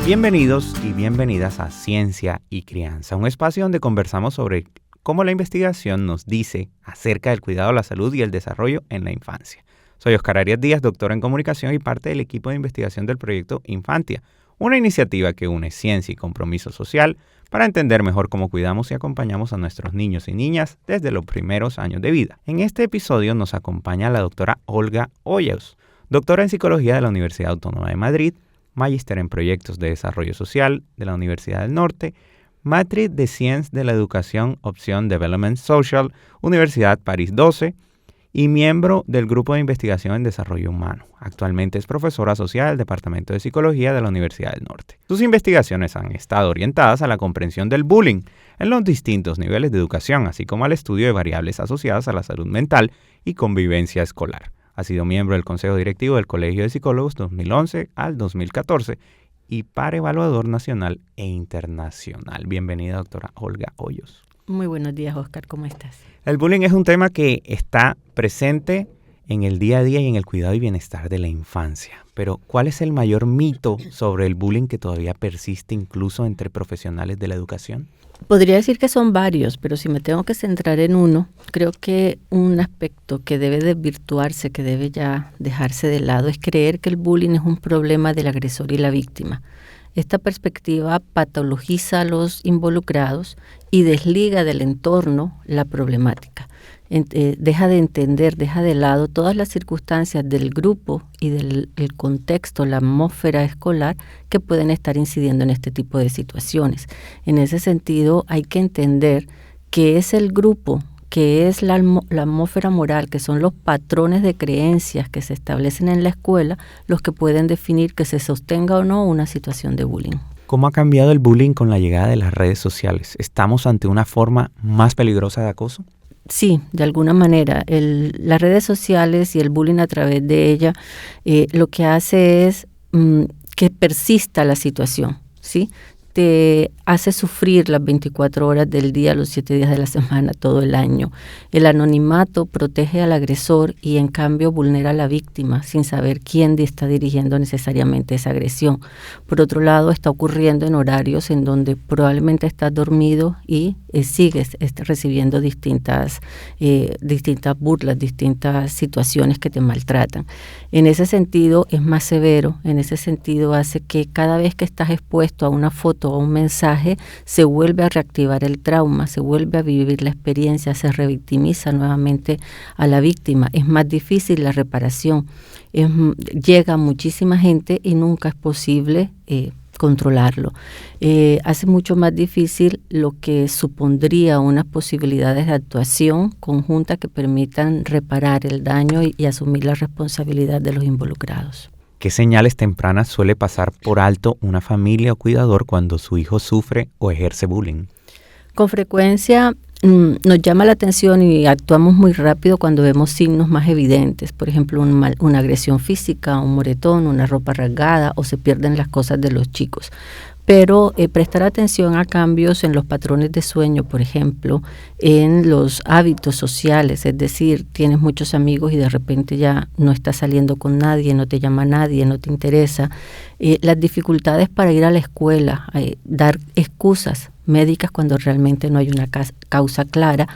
Bienvenidos y bienvenidas a Ciencia y Crianza, un espacio donde conversamos sobre cómo la investigación nos dice acerca del cuidado de la salud y el desarrollo en la infancia. Soy Oscar Arias Díaz, doctor en comunicación y parte del equipo de investigación del proyecto Infantia, una iniciativa que une ciencia y compromiso social para entender mejor cómo cuidamos y acompañamos a nuestros niños y niñas desde los primeros años de vida. En este episodio nos acompaña la doctora Olga Hoyos, doctora en psicología de la Universidad Autónoma de Madrid, magíster en proyectos de desarrollo social de la Universidad del Norte, matriz de Sciences de la Educación Opción Development Social, Universidad París 12, y miembro del Grupo de Investigación en Desarrollo Humano. Actualmente es profesora asociada del Departamento de Psicología de la Universidad del Norte. Sus investigaciones han estado orientadas a la comprensión del bullying en los distintos niveles de educación, así como al estudio de variables asociadas a la salud mental y convivencia escolar. Ha sido miembro del Consejo Directivo del Colegio de Psicólogos 2011 al 2014 y par evaluador nacional e internacional. Bienvenida, doctora Olga Hoyos. Muy buenos días, Oscar. ¿Cómo estás? El bullying es un tema que está presente en el día a día y en el cuidado y bienestar de la infancia. Pero, ¿cuál es el mayor mito sobre el bullying que todavía persiste incluso entre profesionales de la educación? Podría decir que son varios, pero si me tengo que centrar en uno, creo que un aspecto que debe desvirtuarse, que debe ya dejarse de lado, es creer que el bullying es un problema del agresor y la víctima. Esta perspectiva patologiza a los involucrados y desliga del entorno la problemática. Deja de entender, deja de lado todas las circunstancias del grupo y del contexto, la atmósfera escolar que pueden estar incidiendo en este tipo de situaciones. En ese sentido, hay que entender que es el grupo, que es la atmósfera moral, que son los patrones de creencias que se establecen en la escuela, los que pueden definir que se sostenga o no una situación de bullying. ¿Cómo ha cambiado el bullying con la llegada de las redes sociales? ¿Estamos ante una forma más peligrosa de acoso? Sí, de alguna manera. Las redes sociales y el bullying a través de ella lo que hace es que persista la situación, ¿sí? Te hace sufrir las 24 horas del día, los 7 días de la semana, todo el año. El anonimato protege al agresor y en cambio vulnera a la víctima sin saber quién está dirigiendo necesariamente esa agresión. Por otro lado, está ocurriendo en horarios en donde probablemente estás dormido y sigues recibiendo distintas burlas, distintas situaciones que te maltratan. En ese sentido es más severo, en ese sentido hace que cada vez que estás expuesto a una foto o un mensaje, se vuelve a reactivar el trauma, se vuelve a vivir la experiencia, se revictimiza nuevamente a la víctima. Es más difícil la reparación, llega muchísima gente y nunca es posible controlarlo. Hace mucho más difícil lo que supondría unas posibilidades de actuación conjunta que permitan reparar el daño y asumir la responsabilidad de los involucrados. ¿Qué señales tempranas suele pasar por alto una familia o cuidador cuando su hijo sufre o ejerce bullying? Con frecuencia nos llama la atención y actuamos muy rápido cuando vemos signos más evidentes, por ejemplo, una agresión física, un moretón, una ropa rasgada o se pierden las cosas de los chicos. Pero prestar atención a cambios en los patrones de sueño, por ejemplo, en los hábitos sociales, es decir, tienes muchos amigos y de repente ya no estás saliendo con nadie, no te llama nadie, no te interesa. Las dificultades para ir a la escuela, dar excusas médicas cuando realmente no hay una causa clara,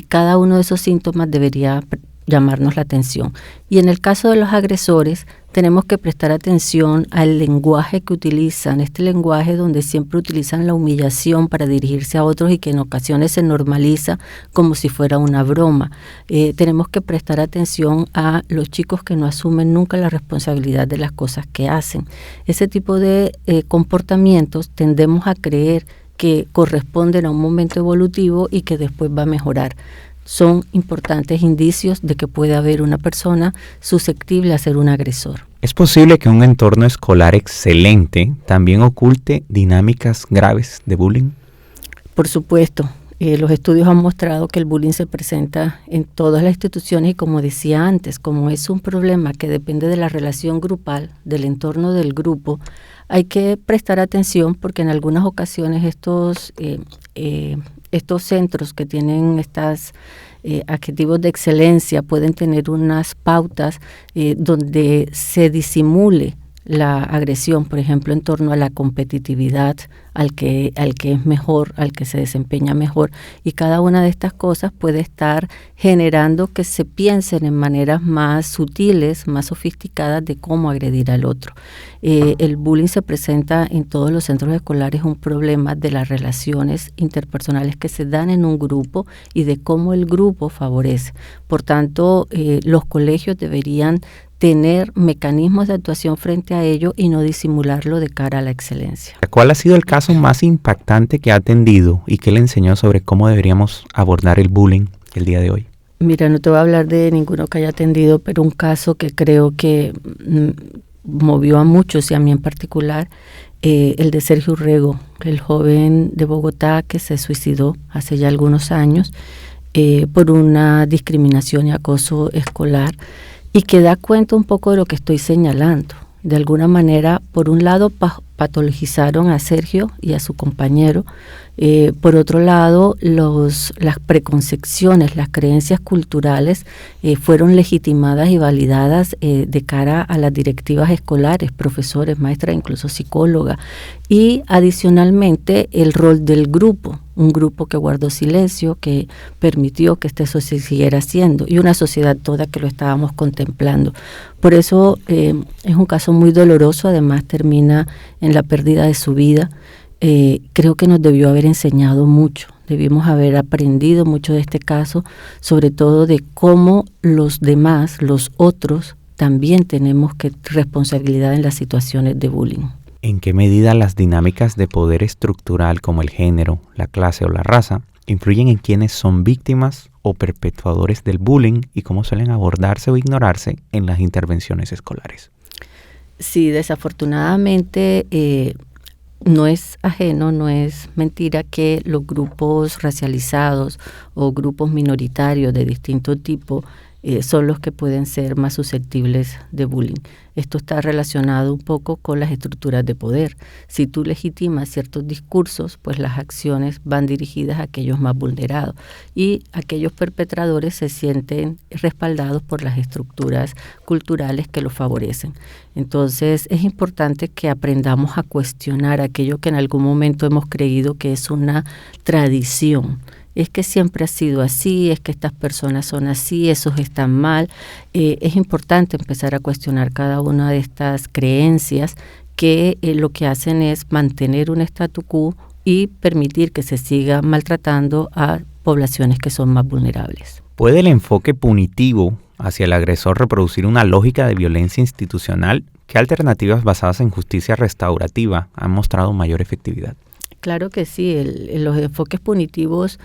cada uno de esos síntomas debería llamarnos la atención. Y en el caso de los agresores, tenemos que prestar atención al lenguaje que utilizan, este lenguaje donde siempre utilizan la humillación para dirigirse a otros y que en ocasiones se normaliza como si fuera una broma. Tenemos que prestar atención a los chicos que no asumen nunca la responsabilidad de las cosas que hacen. Ese tipo de comportamientos tendemos a creer que corresponden a un momento evolutivo y que después va a mejorar. Son importantes indicios de que puede haber una persona susceptible a ser un agresor. ¿Es posible que un entorno escolar excelente también oculte dinámicas graves de bullying? Por supuesto. Los estudios han mostrado que el bullying se presenta en todas las instituciones y, como decía antes, como es un problema que depende de la relación grupal, del entorno del grupo, hay que prestar atención porque en algunas ocasiones estos estos centros que tienen estos adjetivos de excelencia pueden tener unas pautas donde se disimule la agresión, por ejemplo, en torno a la competitividad, al que es mejor, al que se desempeña mejor, y cada una de estas cosas puede estar generando que se piensen en maneras más sutiles, más sofisticadas de cómo agredir al otro. El bullying se presenta en todos los centros escolares, un problema de las relaciones interpersonales que se dan en un grupo y de cómo el grupo favorece. Por tanto, los colegios deberían tener mecanismos de actuación frente a ello y no disimularlo de cara a la excelencia. ¿Cuál ha sido el caso más impactante que ha atendido y qué le enseñó sobre cómo deberíamos abordar el bullying el día de hoy? Mira, no te voy a hablar de ninguno que haya atendido, pero un caso que creo que movió a muchos y a mí en particular, el de Sergio Urrego, el joven de Bogotá que se suicidó hace ya algunos años por una discriminación y acoso escolar, y que da cuenta un poco de lo que estoy señalando. De alguna manera, por un lado, patologizaron a Sergio y a su compañero. Por otro lado, las preconcepciones, las creencias culturales fueron legitimadas y validadas de cara a las directivas escolares, profesores, maestras, incluso psicóloga. Y adicionalmente, el rol del grupo, un grupo que guardó silencio, que permitió que eso se siguiera haciendo, y una sociedad toda que lo estábamos contemplando. Por eso es un caso muy doloroso, además termina en la pérdida de su vida. Creo que nos debió haber enseñado mucho, debimos haber aprendido mucho de este caso, sobre todo de cómo los demás, los otros, también tenemos responsabilidad en las situaciones de bullying. ¿En qué medida las dinámicas de poder estructural como el género, la clase o la raza influyen en quienes son víctimas o perpetuadores del bullying y cómo suelen abordarse o ignorarse en las intervenciones escolares? Sí, desafortunadamente no es ajeno, no es mentira que los grupos racializados o grupos minoritarios de distinto tipo son los que pueden ser más susceptibles de bullying. Esto está relacionado un poco con las estructuras de poder. Si tú legitimas ciertos discursos, pues las acciones van dirigidas a aquellos más vulnerados y aquellos perpetradores se sienten respaldados por las estructuras culturales que los favorecen. Entonces es importante que aprendamos a cuestionar aquello que en algún momento hemos creído que es una tradición. Es que siempre ha sido así, es que estas personas son así, esos están mal. Es importante empezar a cuestionar cada una de estas creencias que lo que hacen es mantener un statu quo y permitir que se siga maltratando a poblaciones que son más vulnerables. ¿Puede el enfoque punitivo hacia el agresor reproducir una lógica de violencia institucional? ¿Qué alternativas basadas en justicia restaurativa han mostrado mayor efectividad? Claro que sí, los enfoques punitivos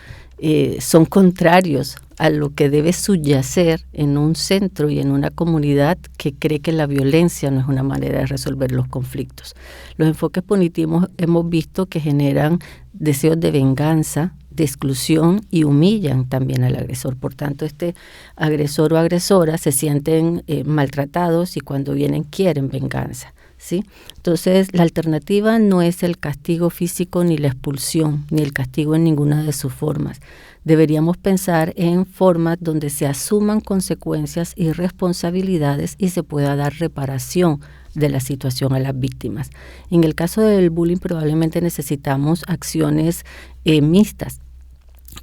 son contrarios a lo que debe subyacer en un centro y en una comunidad que cree que la violencia no es una manera de resolver los conflictos. Los enfoques punitivos hemos visto que generan deseos de venganza, de exclusión y humillan también al agresor. Por tanto, este agresor o agresora se sienten maltratados y cuando vienen quieren venganza. ¿Sí? Entonces, la alternativa no es el castigo físico ni la expulsión, ni el castigo en ninguna de sus formas. Deberíamos pensar en formas donde se asuman consecuencias y responsabilidades y se pueda dar reparación de la situación a las víctimas. En el caso del bullying probablemente necesitamos acciones mixtas.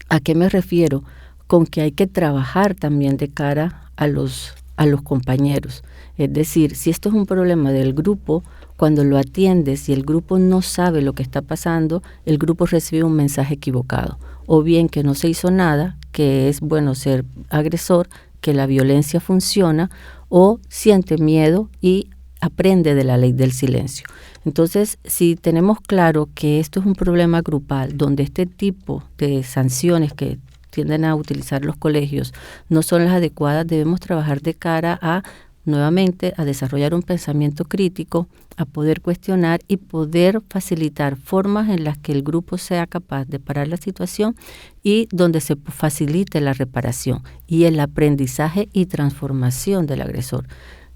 ¿A qué me refiero? Con que hay que trabajar también de cara a los compañeros. Es decir, si esto es un problema del grupo, cuando lo atiendes y el grupo no sabe lo que está pasando, el grupo recibe un mensaje equivocado. O bien que no se hizo nada, que es bueno ser agresor, que la violencia funciona, o siente miedo y aprende de la ley del silencio. Entonces, si tenemos claro que esto es un problema grupal, donde este tipo de sanciones que tienden a utilizar los colegios no son las adecuadas, debemos trabajar de cara a, nuevamente, a desarrollar un pensamiento crítico, a poder cuestionar y poder facilitar formas en las que el grupo sea capaz de parar la situación y donde se facilite la reparación y el aprendizaje y transformación del agresor.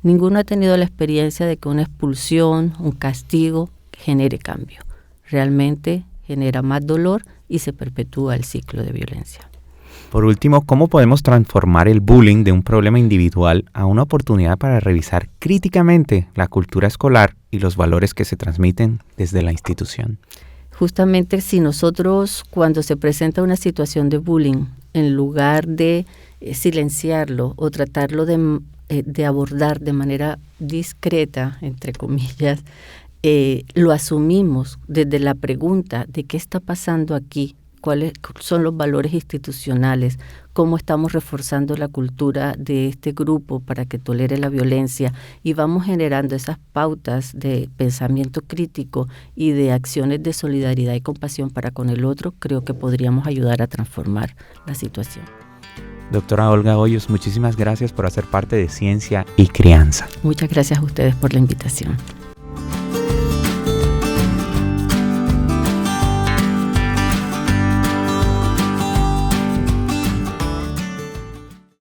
Ninguno ha tenido la experiencia de que una expulsión, un castigo, genere cambio. Realmente genera más dolor y se perpetúa el ciclo de violencia. Por último, ¿cómo podemos transformar el bullying de un problema individual a una oportunidad para revisar críticamente la cultura escolar y los valores que se transmiten desde la institución? Justamente si nosotros, cuando se presenta una situación de bullying, en lugar de silenciarlo o tratarlo de abordar de manera discreta, entre comillas, lo asumimos desde la pregunta de qué está pasando aquí, cuáles son los valores institucionales, cómo estamos reforzando la cultura de este grupo para que tolere la violencia, y vamos generando esas pautas de pensamiento crítico y de acciones de solidaridad y compasión para con el otro. Creo que podríamos ayudar a transformar la situación. Doctora Olga Hoyos, muchísimas gracias por hacer parte de Ciencia y Crianza. Muchas gracias a ustedes por la invitación.